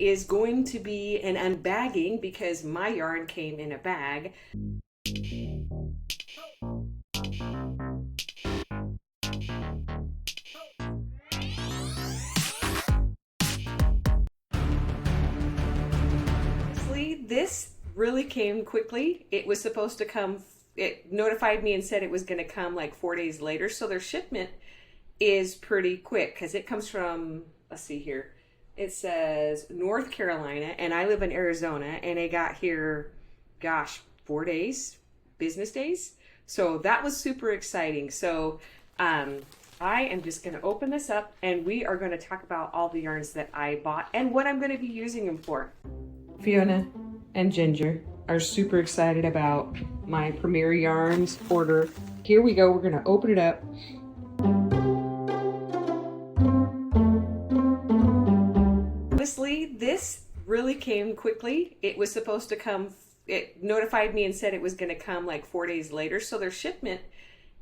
is going to be an unbagging because my yarn came in a bag. This really came quickly. It was supposed to come, it notified me and said it was going to come like 4 days later. So their shipment is pretty quick because it comes from, let's see here, it says North Carolina and I live in Arizona, and it got here, gosh, 4 days, business days. So that was super exciting. So I am just going to open this up and we are going to talk about all the yarns that I bought and what I'm going to be using them for. Fiona and Ginger are super excited about my Premier Yarns order. Here we go. We're going to open it up. Honestly, this really came quickly. It was supposed to come, it notified me and said it was going to come like 4 days later. So their shipment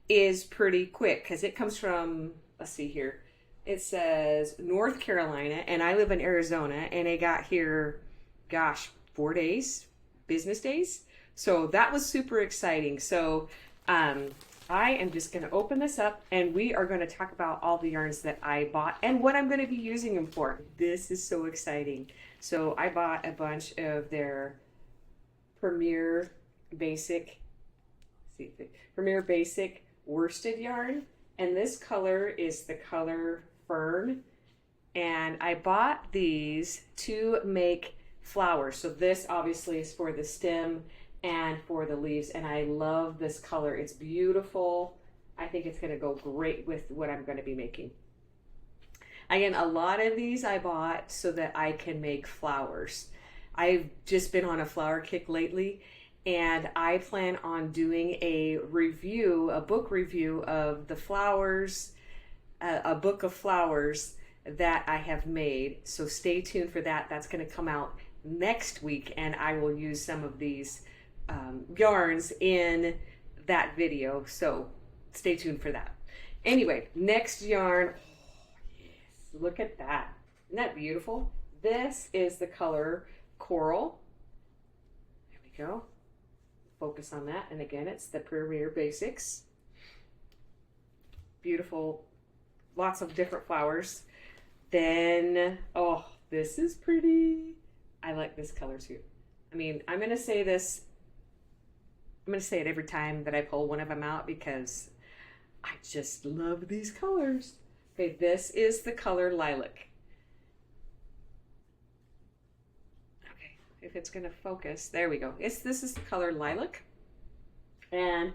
is pretty quick because it comes from, let's see here, it says North Carolina and I live in Arizona, and it got here, gosh, 4 days, business days. So that was super exciting. So I am just going to open this up and we are going to talk about all the yarns that I bought and what I'm going to be using them for. This is so exciting. So I bought a bunch of their Premier Basic worsted yarn, and this color is the color Fern, and I bought these to make flowers. So this obviously is for the stem and for the leaves, and I love this color. It's beautiful. I think it's going to go great with what I'm going to be making. Again, a lot of these I bought so that I can make flowers. I've just been on a flower kick lately, and I plan on doing a review, a book review of the flowers, a book of flowers that I have made. So stay tuned for that. That's going to come out next week, and I will use some of these yarns in that video. So stay tuned for that. Anyway, next yarn. Oh, yes, look at that. Isn't that beautiful? This is the color Coral. There we go. Focus on that. And again, it's the Premier Basics. Beautiful, lots of different flowers. Then, oh, this is pretty. I like this color too. I mean, I'm going to say this, I'm going to say it every time that I pull one of them out because I just love these colors. Okay, this is the color Lilac. Okay, if it's going to focus, there we go. This is the color Lilac. And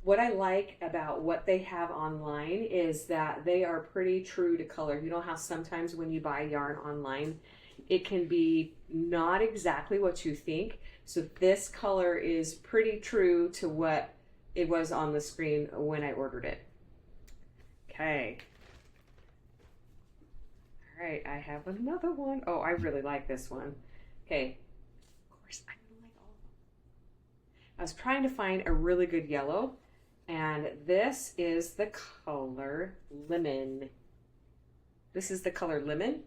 what I like about what they have online is that they are pretty true to color. You know how sometimes when you buy yarn online, it can be not exactly what you think. So this color is pretty true to what it was on the screen when I ordered it. Okay. All right, I have another one. Oh, I really like this one. Okay. Of course, I really like all of them. I was trying to find a really good yellow, and this is the color Lemon. This is the color Lemon.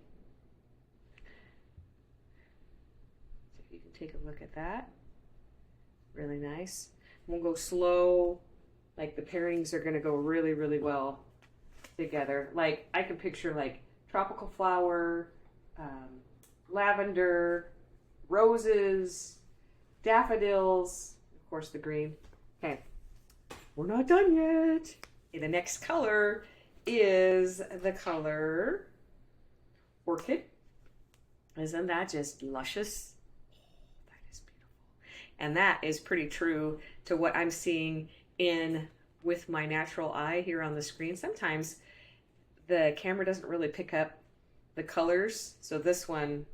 Take a look at that. Really nice. We'll go slow. Like the pairings are going to go really, really well together. Like I can picture like tropical flower, lavender, roses, daffodils, of course the green. Okay, we're not done yet. Okay, the next color is the color Orchid. Isn't that just luscious? And that is pretty true to what I'm seeing in with my natural eye here on the screen. Sometimes the camera doesn't really pick up the colors. So this one's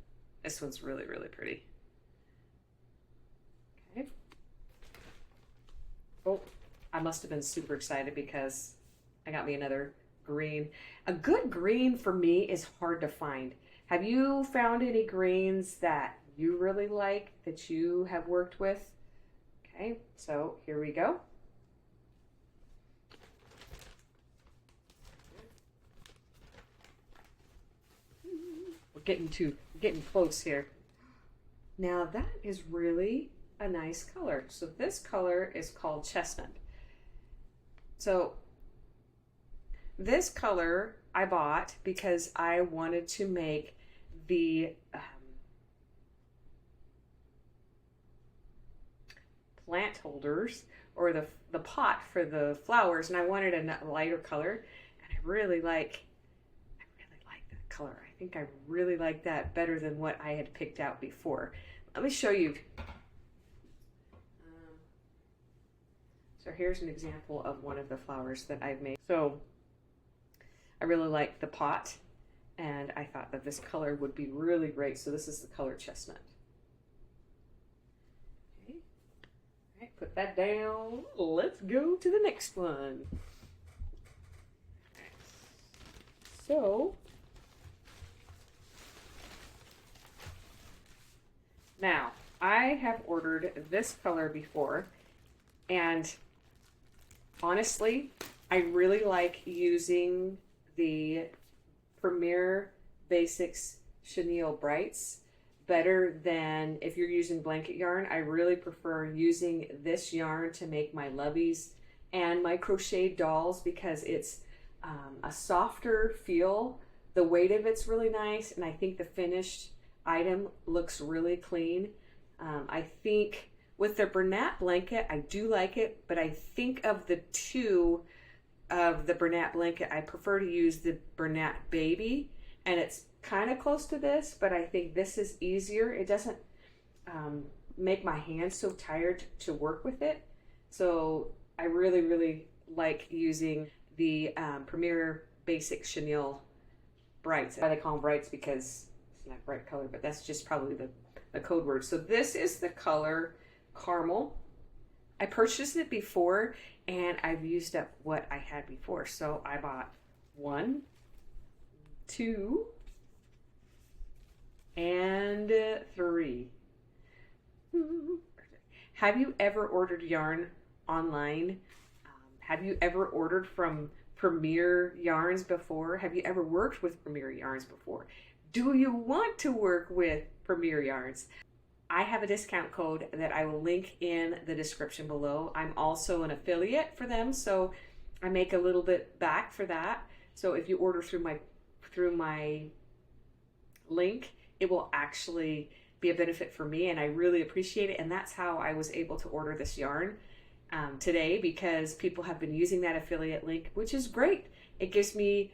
really, really pretty. Okay. Oh, I must have been super excited because I got me another green. A good green for me is hard to find. Have you found any greens that you really like that you have worked with? Okay, so here we go. We're getting getting close here. Now that is really a nice color. So this color is called chestnut. So this color I bought because I wanted to make the plant holders, or the pot for the flowers, and I wanted a lighter color, and I really like that color. I think I really like that better than what I had picked out before. Let me show you. So here's an example of one of the flowers that I've made. So I really like the pot, and I thought that this color would be really great. So this is the color chestnut. Okay. All right, put that down. Let's go to the next one. So now I have ordered this color before, and honestly, I really like using the Premier Basix Chenille Brights better than if you're using blanket yarn. I really prefer using this yarn to make my lubbies and my crochet dolls because it's a softer feel. The weight of it's really nice, and I think the finished item looks really clean. I think with the Bernat blanket, I do like it, but I think of the two of the Bernat blanket, I prefer to use the Bernat Baby, and it's kind of close to this, but I think this is easier. It doesn't make my hands so tired to work with it. So I really, really like using the Premier Basix Chenille Brights. Why they call them brights, because it's not a bright color, but that's just probably the code word. So this is the color Caramel. I purchased it before, and I've used up what I had before. So I bought 1, 2, and 3. Have you ever ordered yarn online? Have you ever ordered from Premier Yarns before? Have you ever worked with Premier Yarns before? Do you want to work with Premier Yarns? I have a discount code that I will link in the description below. I'm also an affiliate for them, so I make a little bit back for that. So if you order through my link, it will actually be a benefit for me, and I really appreciate it. And that's how I was able to order this yarn today, because people have been using that affiliate link, which is great. It gives me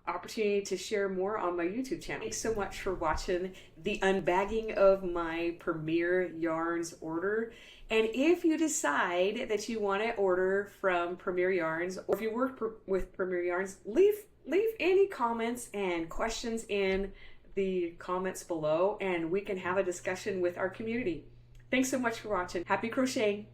opportunity to share more on my YouTube channel. Thanks so much for watching the unbagging of my Premier Yarns order. And if you decide that you want to order from Premier Yarns, or if you work with Premier Yarns, leave any comments and questions in the comments below, and we can have a discussion with our community. Thanks so much for watching. Happy crocheting!